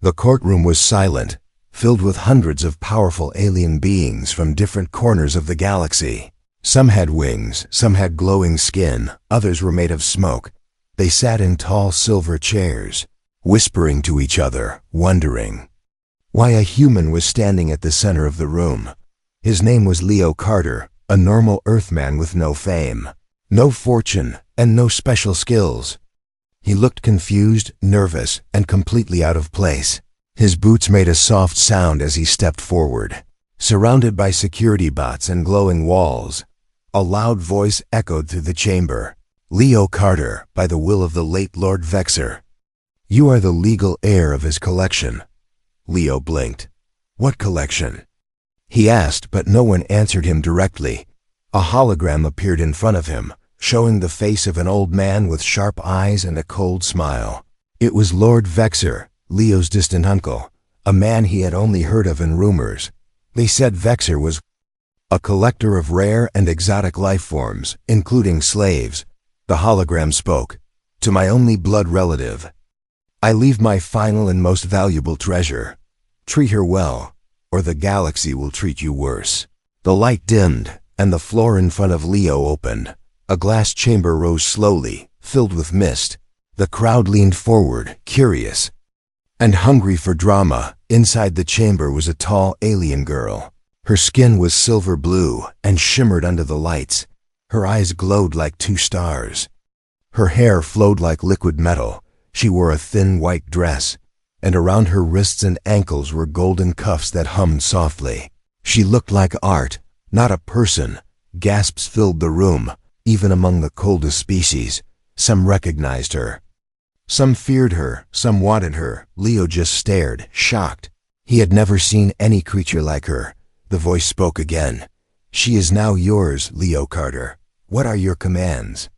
The courtroom was silent, filled with hundreds of powerful alien beings from different corners of the galaxy. Some had wings, some had glowing skin, others were made of smoke. They sat in tall silver chairs, whispering to each other, wondering why a human was standing at the center of the room. His name was Leo Carter, a normal Earthman with no fame, no fortune, and no special skills. He looked confused, nervous, and completely out of place. His boots made a soft sound as he stepped forward. Surrounded by security bots and glowing walls, a loud voice echoed through the chamber. Leo Carter, by the will of the late Lord Vexer. You are the legal heir of his collection. Leo blinked. What collection? He asked, but no one answered him directly. A hologram appeared in front of him, showing the face of an old man with sharp eyes and a cold smile. It was Lord Vexer, Leo's distant uncle, a man he had only heard of in rumors. They said Vexer was a collector of rare and exotic life forms, including slaves. The hologram spoke. To my only blood relative, I leave my final and most valuable treasure. Treat her well, or the galaxy will treat you worse. The light dimmed, and the floor in front of Leo opened. A glass chamber rose slowly, filled with mist. The crowd leaned forward, curious and hungry for drama. Inside the chamber was a tall alien girl. Her skin was silver blue and shimmered under the lights. Her eyes glowed like two stars. Her hair flowed like liquid metal. She wore a thin white dress, and around her wrists and ankles were golden cuffs that hummed softly. She looked like art, not a person. Gasps filled the room. Even among the coldest species, some recognized her. Some feared her, some wanted her. Leo just stared, shocked. He had never seen any creature like her. The voice spoke again. She is now yours, Leo Carter. What are your commands?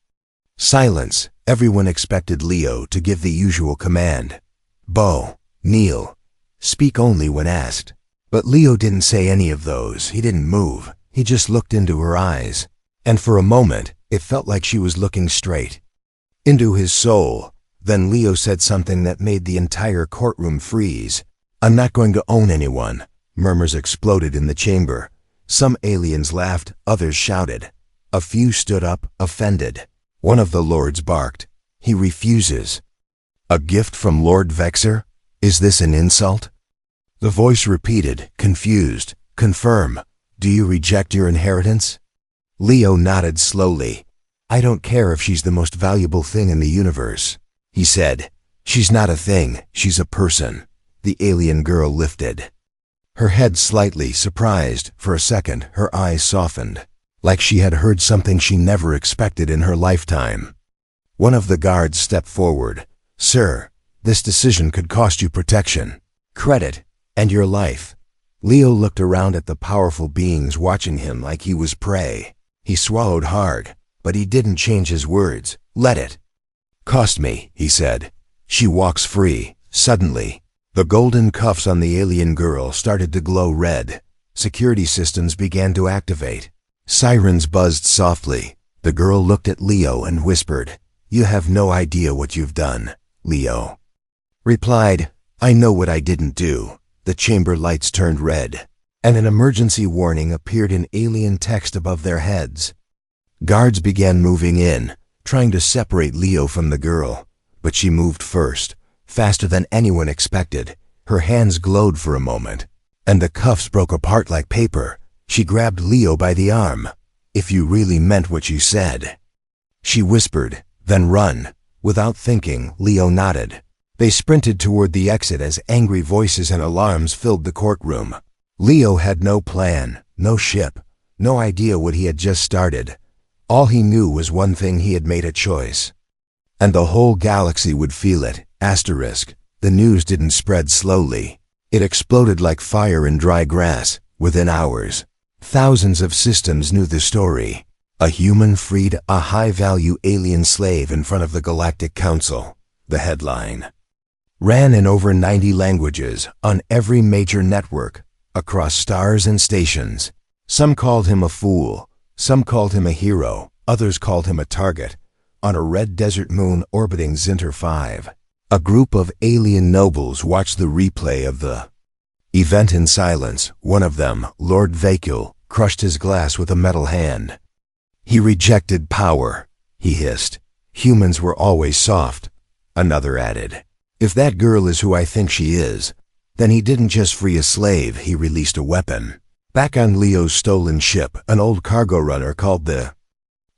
Silence. Everyone expected Leo to give the usual command. Bow, kneel, speak only when asked. But Leo didn't say any of those. He didn't move. He just looked into her eyes. And for a moment, it felt like she was looking straight into his soul. Then Leo said something that made the entire courtroom freeze. I'm not going to own anyone. Murmurs exploded in the chamber. Some aliens laughed, others shouted. A few stood up, offended. One of the lords barked. He refuses. A gift from Lord Vexer? Is this an insult? The voice repeated, confused. Confirm. Do you reject your inheritance? Leo nodded slowly. I don't care if she's the most valuable thing in the universe, he said. She's not a thing, she's a person. The alien girl lifted her head slightly, surprised. For a second, her eyes softened, like she had heard something she never expected in her lifetime. One of the guards stepped forward. Sir, this decision could cost you protection, credit, and your life. Leo looked around at the powerful beings watching him like he was prey. He swallowed hard, but he didn't change his words. Let it cost me, he said. She walks free. Suddenly, the golden cuffs on the alien girl started to glow red. Security systems began to activate. Sirens buzzed softly. The girl looked at Leo and whispered, You have no idea what you've done. Leo replied, I know what I didn't do. The chamber lights turned red, and an emergency warning appeared in alien text above their heads. Guards began moving in, trying to separate Leo from the girl, but she moved first, faster than anyone expected. Her hands glowed for a moment, and the cuffs broke apart like paper. She grabbed Leo by the arm. If you really meant what you said, she whispered, then run. Without thinking, Leo nodded. They sprinted toward the exit as angry voices and alarms filled the courtroom. Leo had no plan, no ship, no idea what he had just started. All he knew was one thing: he had made a choice. And the whole galaxy would feel it. Asterisk. The news didn't spread slowly. It exploded like fire in dry grass. Within hours, thousands of systems knew the story. A human freed a high-value alien slave in front of the Galactic Council. The headline ran in over 90 languages, on every major network, across stars and stations. Some called him a fool, some called him a hero, others called him a target, on a red desert moon orbiting Zinter 5. A group of alien nobles watched the replay of the event in silence. One of them, Lord Vakul, crushed his glass with a metal hand. He rejected power, he hissed. Humans were always soft. Another added, if that girl is who I think she is, then he didn't just free a slave, he released a weapon. Back on Leo's stolen ship, an old cargo runner called the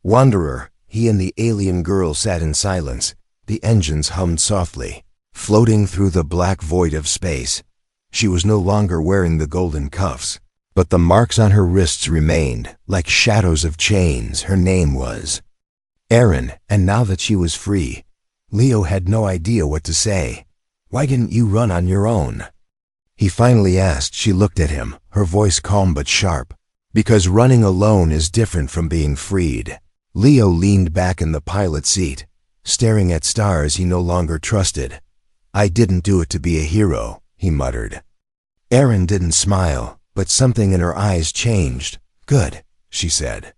Wanderer, he and the alien girl sat in silence. The engines hummed softly, floating through the black void of space. She was no longer wearing the golden cuffs, but the marks on her wrists remained, like shadows of chains. Her name was Erin, and now that she was free, Leo had no idea what to say. Why didn't you run on your own? He finally asked. She looked at him, her voice calm but sharp. Because running alone is different from being freed. Leo leaned back in the pilot seat, staring at stars he no longer trusted. I didn't do it to be a hero, he muttered. Erin didn't smile, but something in her eyes changed. Good, she said.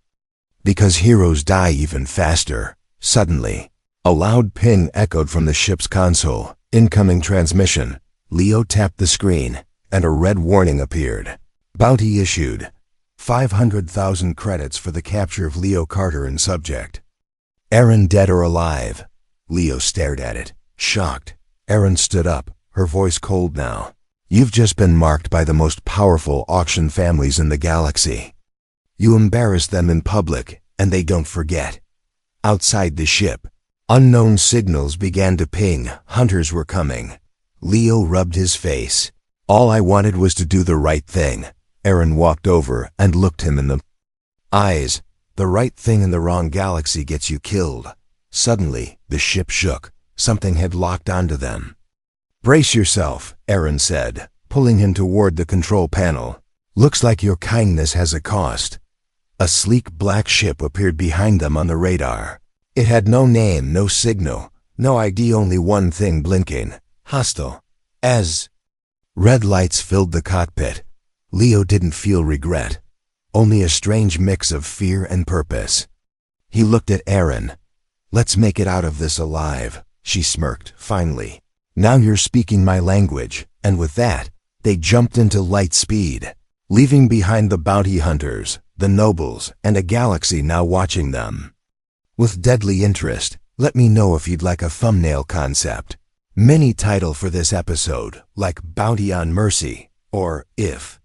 Because heroes die even faster. Suddenly, a loud ping echoed from the ship's console. Incoming transmission. Leo tapped the screen, and a red warning appeared. Bounty issued. 500,000 credits for the capture of Leo Carter and subject. Erin dead or alive? Leo stared at it, shocked. Erin stood up, her voice cold now. You've just been marked by the most powerful auction families in the galaxy. You embarrassed them in public, and they don't forget. Outside the ship, unknown signals began to ping. Hunters were coming. Leo rubbed his face. All I wanted was to do the right thing. Erin walked over and looked him in the eyes. The right thing in the wrong galaxy gets you killed. Suddenly, the ship shook. Something had locked onto them. Brace yourself, Erin said, pulling him toward the control panel. Looks like your kindness has a cost. A sleek black ship appeared behind them on the radar. It had no name, no signal, no ID, only one thing blinking. Hostile. As red lights filled the cockpit, Leo didn't feel regret, only a strange mix of fear and purpose. He looked at Erin. Let's make it out of this alive, she smirked, finally. Now you're speaking my language, and with that, they jumped into light speed, leaving behind the bounty hunters, the nobles, and a galaxy now watching them. With deadly interest, let me know if you'd like a thumbnail concept. Mini title for this episode, like Bounty on Mercy, or If.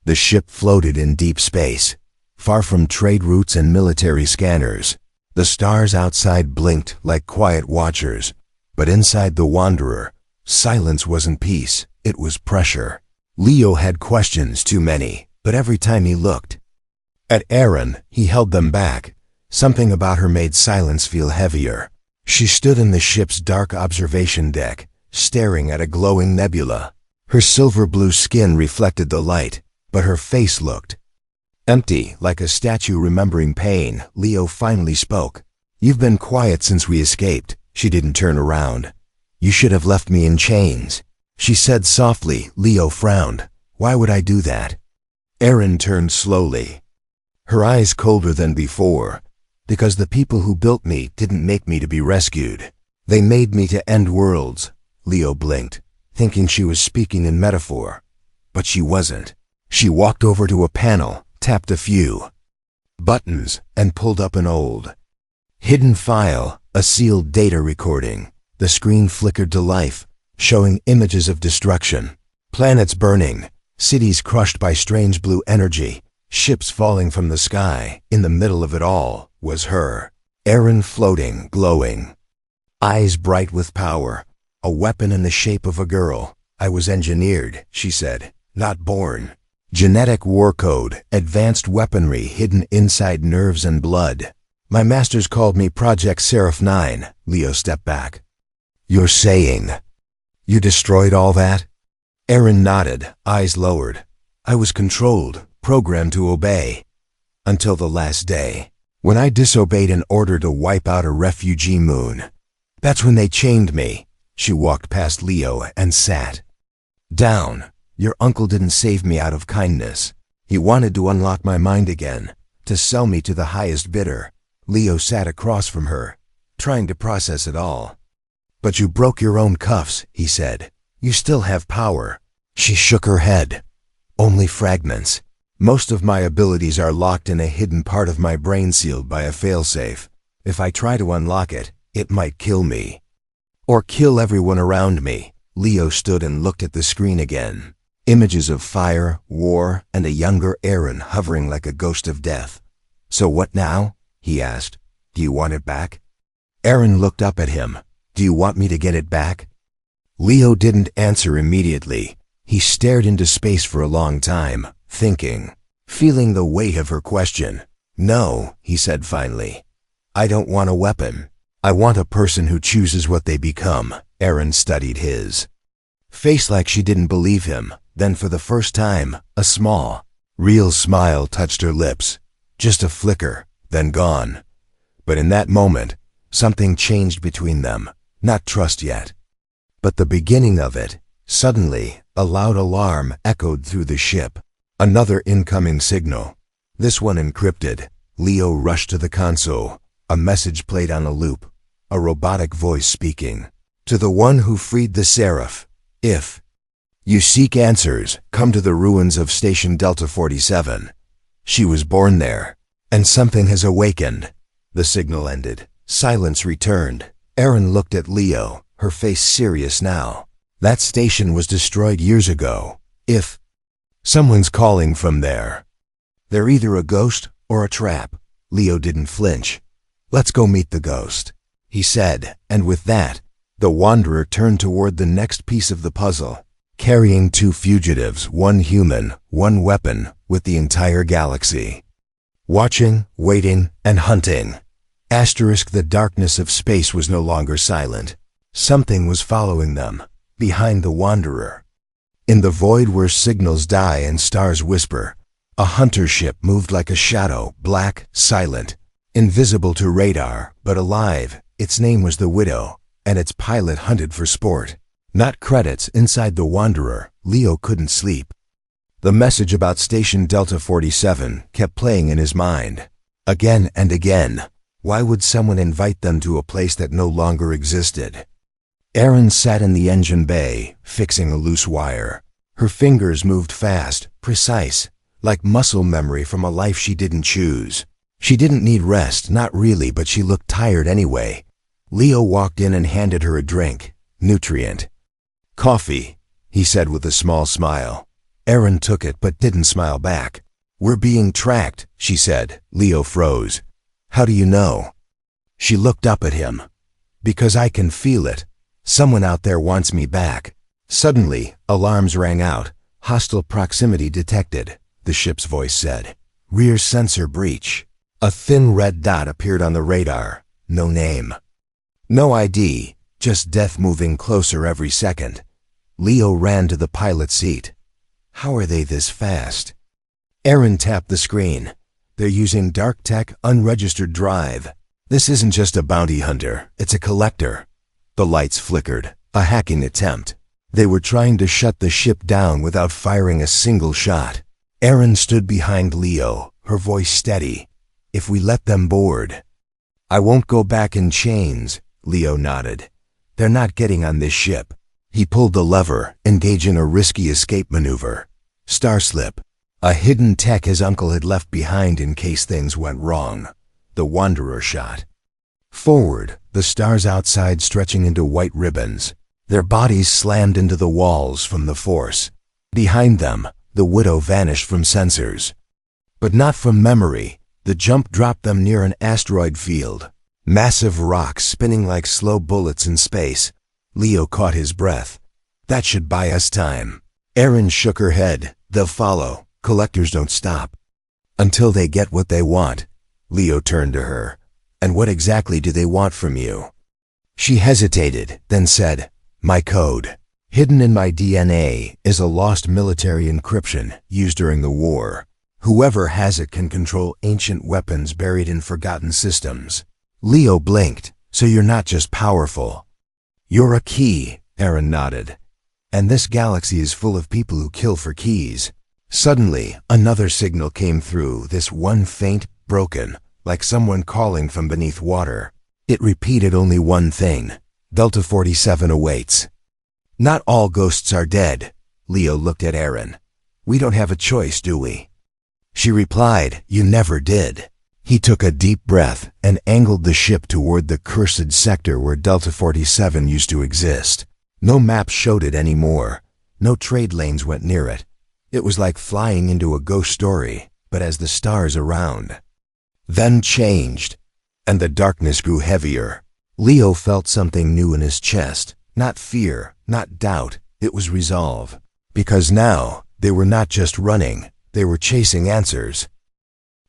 The ship floated in deep space, far from trade routes and military scanners. The stars outside blinked like quiet watchers, but inside the Wanderer, silence wasn't peace, it was pressure. Leo had questions, too many, but every time he looked at Erin, he held them back. Something about her made silence feel heavier. She stood in the ship's dark observation deck, staring at a glowing nebula. Her silver-blue skin reflected the light, but her face looked empty, like a statue remembering pain. Leo finally spoke. You've been quiet since we escaped. She didn't turn around. You should have left me in chains, she said softly. Leo frowned. Why would I do that? Erin turned slowly, her eyes colder than before. Because the people who built me didn't make me to be rescued. They made me to end worlds. Leo blinked, thinking she was speaking in metaphor. But she wasn't. She walked over to a panel, tapped a few buttons, and pulled up an old hidden file, a sealed data recording. The screen flickered to life, showing images of destruction. Planets burning, cities crushed by strange blue energy, ships falling from the sky. In the middle of it all was her, Erin, floating, glowing, eyes bright with power, a weapon in the shape of a girl. I was engineered, she said, not born. Genetic war code, advanced weaponry hidden inside nerves and blood. My masters called me Project Seraph 9. Leo stepped back. You're saying you destroyed all that? Erin nodded, eyes lowered. I was controlled, programmed to obey. Until the last day, when I disobeyed an order to wipe out a refugee moon. That's when they chained me. She walked past Leo and sat down. Your uncle didn't save me out of kindness. He wanted to unlock my mind again, to sell me to the highest bidder. Leo sat across from her, trying to process it all. But you broke your own cuffs, he said. You still have power. She shook her head. Only fragments. Most of my abilities are locked in a hidden part of my brain sealed by a failsafe. If I try to unlock it, it might kill me. Or kill everyone around me. Leo stood and looked at the screen again. Images of fire, war, and a younger Aaron hovering like a ghost of death. So what now? He asked. Do you want it back? Aaron looked up at him. Do you want me to get it back? Leo didn't answer immediately. He stared into space for a long time, thinking, feeling the weight of her question. No, he said finally. I don't want a weapon. I want a person who chooses what they become. Aaron studied his face like she didn't believe him. Then for the first time, a small, real smile touched her lips. Just a flicker, then gone. But in that moment, something changed between them. Not trust yet, but the beginning of it. Suddenly, a loud alarm echoed through the ship. Another incoming signal. This one encrypted. Leo rushed to the console. A message played on a loop. A robotic voice speaking. To the one who freed the Seraph. If you seek answers, come to the ruins of Station Delta 47. She was born there, and something has awakened. The signal ended. Silence returned. Aaron looked at Leo, her face serious now. That station was destroyed years ago. If someone's calling from there, they're either a ghost or a trap. Leo didn't flinch. Let's go meet the ghost, he said, and with that, the wanderer turned toward the next piece of the puzzle, carrying two fugitives, one human, one weapon, with the entire galaxy. Watching, waiting, and hunting. The darkness of space was no longer silent. Something was following them, behind the wanderer. In the void where signals die and stars whisper, a hunter ship moved like a shadow, black, silent, invisible to radar, but alive. Its name was the Widow, and its pilot hunted for sport. Not credits. Inside the wanderer, Leo couldn't sleep. The message about Station Delta 47 kept playing in his mind. Again and again. Why would someone invite them to a place that no longer existed? Aaron sat in the engine bay, fixing a loose wire. Her fingers moved fast, precise, like muscle memory from a life she didn't choose. She didn't need rest, not really, but she looked tired anyway. Leo walked in and handed her a drink. Nutrient. Coffee, he said with a small smile. Aaron took it but didn't smile back. We're being tracked, she said. Leo froze. How do you know? She looked up at him. Because I can feel it. Someone out there wants me back. Suddenly, alarms rang out. Hostile proximity detected, the ship's voice said. Rear sensor breach. A thin red dot appeared on the radar. No name. No ID, just death moving closer every second. Leo ran to the pilot's seat. How are they this fast? Aaron tapped the screen. They're using dark tech unregistered drive. This isn't just a bounty hunter, it's a collector. The lights flickered. A hacking attempt. They were trying to shut the ship down without firing a single shot. Aaron stood behind Leo, her voice steady. If we let them board, I won't go back in chains. Leo nodded. They're not getting on this ship. He pulled the lever, engaging a risky escape maneuver. Starslip. A hidden tech his uncle had left behind in case things went wrong. The Wanderer shot. Forward, the stars outside stretching into white ribbons. Their bodies slammed into the walls from the force. Behind them, the Widow vanished from sensors. But not from memory. The jump dropped them near an asteroid field. Massive rocks spinning like slow bullets in space. Leo caught his breath. That should buy us time. Aaron shook her head. They'll follow. Collectors don't stop until they get what they want. Leo turned to her. And what exactly do they want from you? She hesitated, then said, my code. Hidden in my DNA is a lost military encryption used during the war. Whoever has it can control ancient weapons buried in forgotten systems. Leo blinked. So you're not just powerful. You're a key, Aaron nodded. And this galaxy is full of people who kill for keys. Suddenly, another signal came through, this one faint, broken, like someone calling from beneath water. It repeated only one thing. Delta 47 awaits. Not all ghosts are dead. Leo looked at Aaron. We don't have a choice, do we? She replied, you never did. He took a deep breath and angled the ship toward the cursed sector where Delta 47 used to exist. No map showed it anymore. No trade lanes went near it. It was like flying into a ghost story, but as the stars around then changed, and the darkness grew heavier. Leo felt something new in his chest. Not fear, not doubt, it was resolve. Because now, they were not just running, they were chasing answers.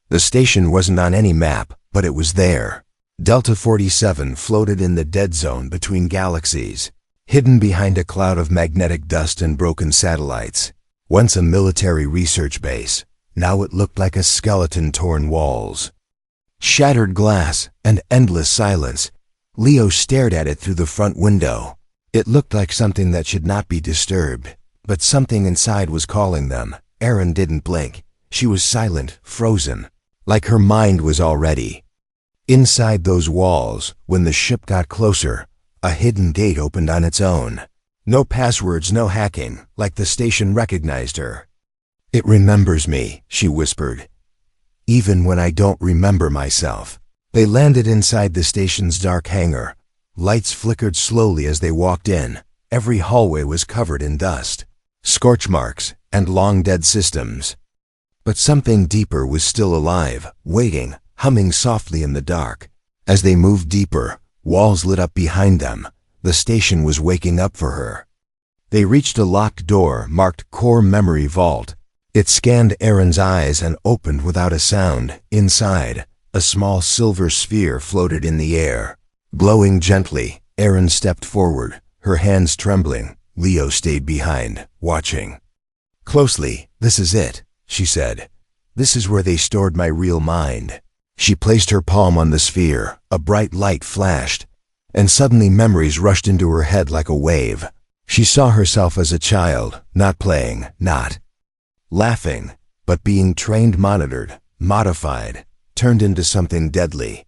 The station wasn't on any map, but it was there. Delta 47 floated in the dead zone between galaxies, hidden behind a cloud of magnetic dust and broken satellites. Once a military research base, now it looked like a skeleton torn walls. Shattered glass and endless silence. Leo stared at it through the front window. It looked like something that should not be disturbed, but something inside was calling them. Aaron didn't blink. She was silent, frozen, like her mind was already inside those walls. When the ship got closer, a hidden gate opened on its own. No passwords, no hacking, like the station recognized her. It remembers me, she whispered, even when I don't remember myself. They landed inside the station's dark hangar. Lights flickered slowly as they walked in. Every hallway was covered in dust, scorch marks, and long dead systems. But something deeper was still alive, waiting, humming softly in the dark. As they moved deeper, walls lit up behind them. The station was waking up for her. They reached a locked door marked Core Memory Vault. It scanned Aaron's eyes and opened without a sound. Inside, a small silver sphere floated in the air. Glowing gently, Aaron stepped forward, her hands trembling. Leo stayed behind, watching closely. This is it, she said. This is where they stored my real mind. She placed her palm on the sphere. A bright light flashed, and suddenly memories rushed into her head like a wave. She saw herself as a child, not playing, not laughing, but being trained, monitored, modified, turned into something deadly.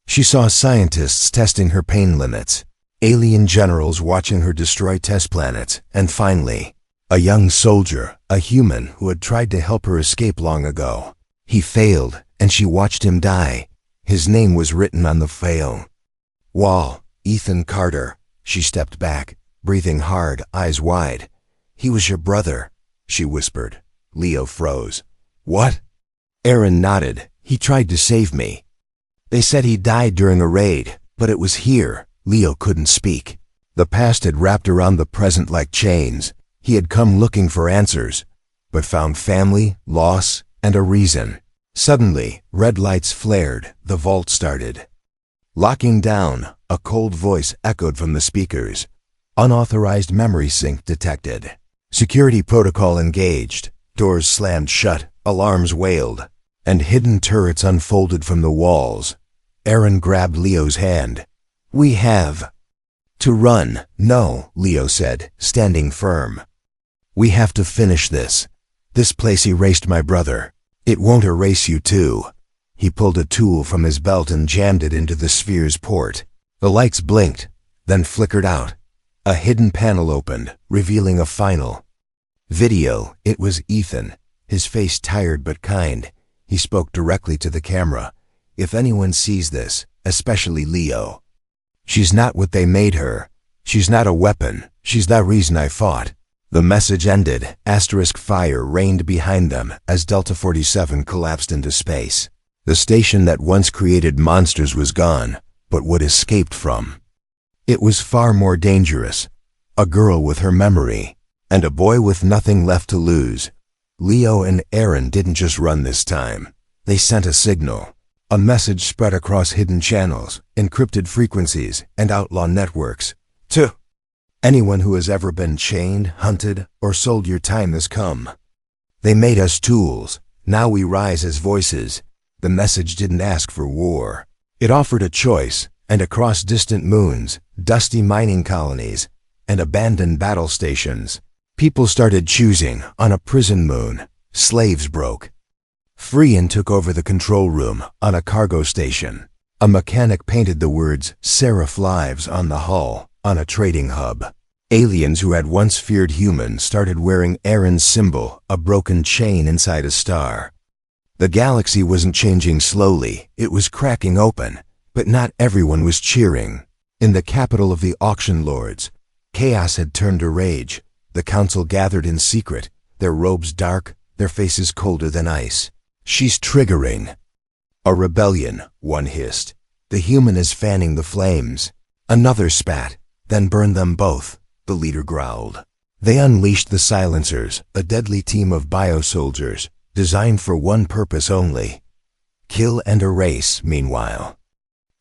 She saw scientists testing her pain limits, alien generals watching her destroy test planets, and finally, a young soldier, a human who had tried to help her escape long ago. He failed, and she watched him die. His name was written on the fail wall, Ethan Carter. She stepped back, breathing hard, eyes wide. He was your brother, she whispered. Leo froze. What? Aaron nodded. He tried to save me. They said he died during a raid, but it was here. Leo couldn't speak. The past had wrapped around the present like chains. He had come looking for answers, but found family, loss, and a reason. Suddenly, red lights flared. The vault started locking down. A cold voice echoed from the speakers. Unauthorized memory sync detected. Security protocol engaged. Doors slammed shut. Alarms wailed, and hidden turrets unfolded from the walls. Aaron grabbed Leo's hand. We have to run. No, Leo said, standing firm. We have to finish this. This place erased my brother. It won't erase you too. He pulled a tool from his belt and jammed it into the sphere's port. The lights blinked, then flickered out. A hidden panel opened, revealing a final video. It was Ethan, his face tired but kind. He spoke directly to the camera. If anyone sees this, especially Leo, she's not what they made her. She's not a weapon. She's the reason I fought. The message ended. Asterisk fire rained behind them as Delta 47 collapsed into space. The station that once created monsters was gone, but what escaped from it was far more dangerous. A girl with her memory, and a boy with nothing left to lose. Leo and Aaron didn't just run this time. They sent a signal. A message spread across hidden channels, encrypted frequencies, and outlaw networks. To anyone who has ever been chained, hunted, or sold, your time has come. They made us tools. Now we rise as voices. The message didn't ask for war. It offered a choice, and across distant moons, dusty mining colonies, and abandoned battle stations, people started choosing. On a prison moon, slaves broke free and took over the control room. On a cargo station, a mechanic painted the words "Seraph Lives" on the hull. on a trading hub. Aliens who had once feared humans started wearing Aaron's symbol, a broken chain inside a star. The galaxy wasn't changing slowly, it was cracking open, but not everyone was cheering. In the capital of the auction lords, chaos had turned to rage. The council gathered in secret, their robes dark, their faces colder than ice. "She's triggering." "A rebellion," one hissed. "The human is fanning the flames." Another spat, then burned them both, the leader growled. They unleashed the silencers, a deadly team of biosoldiers, designed for one purpose only: kill and erase. Meanwhile,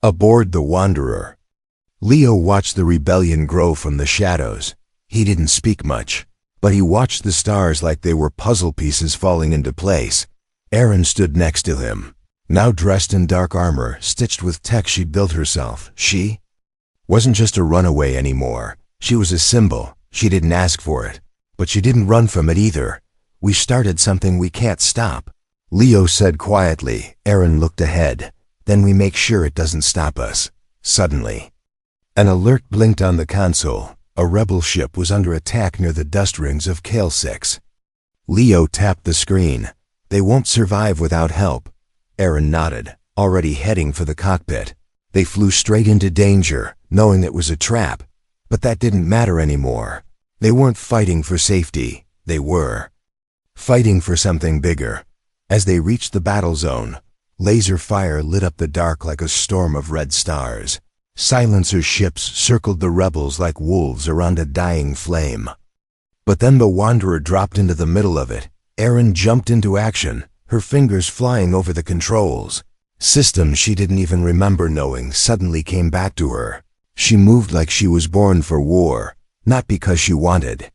aboard the Wanderer, Leo watched the rebellion grow from the shadows. He didn't speak much, but he watched the stars like they were puzzle pieces falling into place. Aaron stood next to him, now dressed in dark armor, stitched with tech she'd built herself. She wasn't just a runaway anymore. She was a symbol. She didn't ask for it, but she didn't run from it either. "We started something we can't stop," Leo said quietly. Aaron looked ahead. "Then we make sure it doesn't stop us." Suddenly, an alert blinked on the console. A rebel ship was under attack near the dust rings of Kale 6. Leo tapped the screen. "They won't survive without help." Aaron nodded, already heading for the cockpit. They flew straight into danger, knowing it was a trap, but that didn't matter anymore. They weren't fighting for safety, they were fighting for something bigger. As they reached the battle zone, laser fire lit up the dark like a storm of red stars. Silencer ships circled the rebels like wolves around a dying flame. But then the Wanderer dropped into the middle of it. Aaron jumped into action, her fingers flying over the controls. Systems she didn't even remember knowing suddenly came back to her. She moved like she was born for war, not because she wanted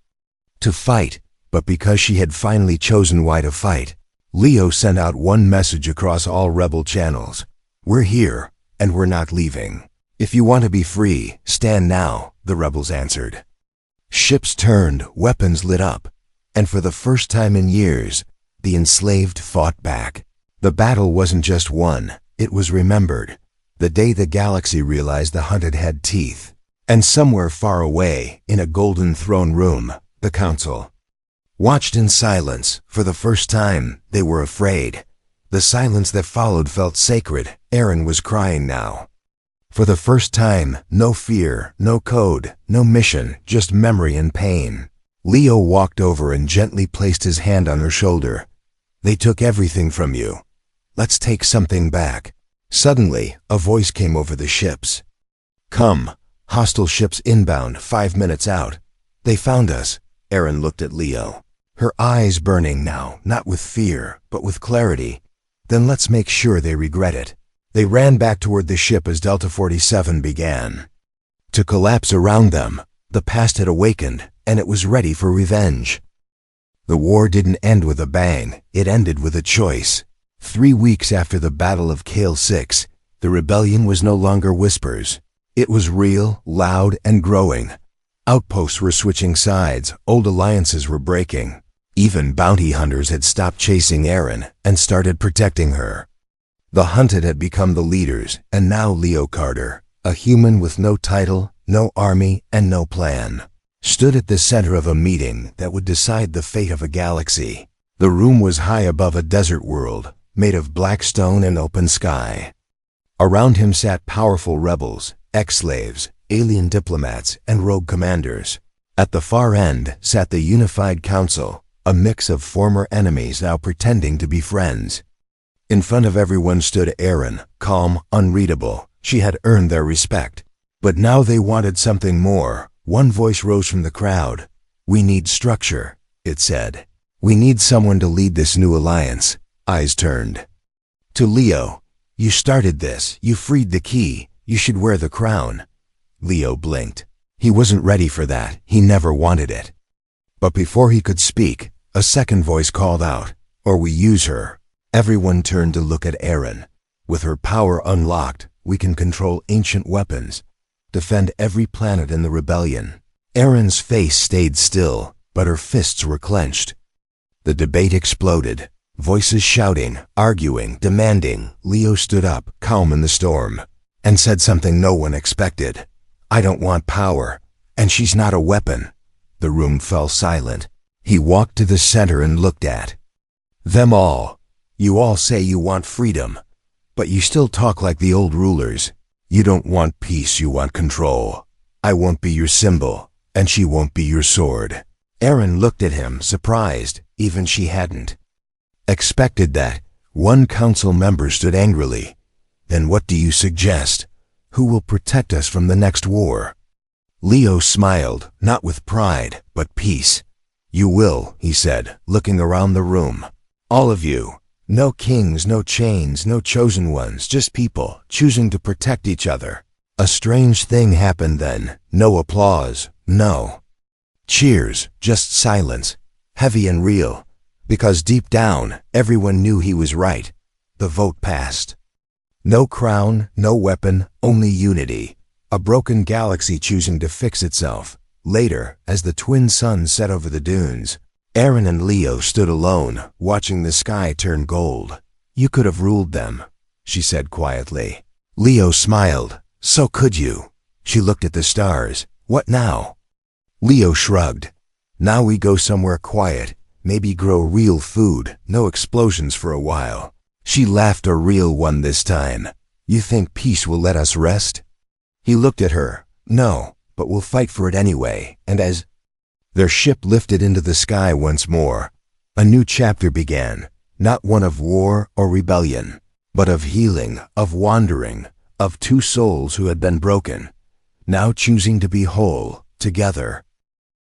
to fight, but because she had finally chosen why to fight. Leo sent out one message across all rebel channels: "We're here, and we're not leaving. If you want to be free, stand now," the rebels answered. Ships turned, weapons lit up, and for the first time in years, the enslaved fought back. The battle wasn't just won, it was remembered. The day the galaxy realized the hunted had teeth. And somewhere far away, in a golden throne room, the council watched in silence. For the first time, they were afraid. The silence that followed felt sacred. Aaron was crying now. For the first time, no fear, no code, no mission, just memory and pain. Leo walked over and gently placed his hand on her shoulder. "They took everything from you. Let's take something back." Suddenly, a voice came over the ships. "Come, hostile ships inbound, 5 minutes out." "They found us." Aaron looked at Leo, her eyes burning now, not with fear, but with clarity. "Then let's make sure they regret it." They ran back toward the ship as Delta 47 began to collapse around them. The past had awakened, and it was ready for revenge. The war didn't end with a bang, it ended with a choice. 3 weeks after the Battle of Kale 6, the rebellion was no longer whispers. It was real, loud, and growing. Outposts were switching sides, old alliances were breaking. Even bounty hunters had stopped chasing Aaron and started protecting her. The hunted had become the leaders, and now Leo Carter, a human with no title, no army, and no plan, stood at the center of a meeting that would decide the fate of a galaxy. The room was high above a desert world, made of black stone and open sky. Around him sat powerful rebels, ex-slaves, alien diplomats, and rogue commanders. At the far end sat the unified council, a mix of former enemies now pretending to be friends. In front of everyone stood Aaron, calm, unreadable. She had earned their respect. But now they wanted something more. One voice rose from the crowd. "We need structure," it said. "We need someone to lead this new alliance." Eyes turned to Leo. "You started this. You freed the key. You should wear the crown." Leo blinked. He wasn't ready for that. He never wanted it. But before he could speak, a second voice called out, "Or we use her." Everyone turned to look at Aaron. With her power unlocked, we can control ancient weapons, defend every planet in the rebellion. Aaron's face stayed still, but her fists were clenched. The debate exploded. Voices shouting, arguing, demanding. Leo stood up, calm in the storm, and said something no one expected. I don't want power, and she's not a weapon. The room fell silent. He walked to the center and looked at them all. You all say you want freedom, but you still talk like the old rulers. You don't want peace, you want control. I won't be your symbol, and she won't be your sword. Erin looked at him, surprised. Even she hadn't expected that. One council member stood angrily. Then what do you suggest? Who will protect us from the next war? Leo smiled, not with pride, but peace. You will, he said, looking around the room. All of you. No kings, no chains, no chosen ones, just people choosing to protect each other. A strange thing happened then. No applause, no cheers, just silence, heavy and real, because deep down, everyone knew he was right. The vote passed. No crown, no weapon, only unity. A broken galaxy choosing to fix itself. Later, as the twin suns set over the dunes, Erin and Leo stood alone, watching the sky turn gold. You could have ruled them, she said quietly. Leo smiled. So could you. She looked at the stars. What now? Leo shrugged. Now we go somewhere quiet, maybe grow real food, no explosions for a while. She laughed, a real one this time. You think peace will let us rest? He looked at her. No, but we'll fight for it anyway. And as their ship lifted into the sky once more, a new chapter began, not one of war or rebellion, but of healing, of wandering, of two souls who had been broken, now choosing to be whole, together.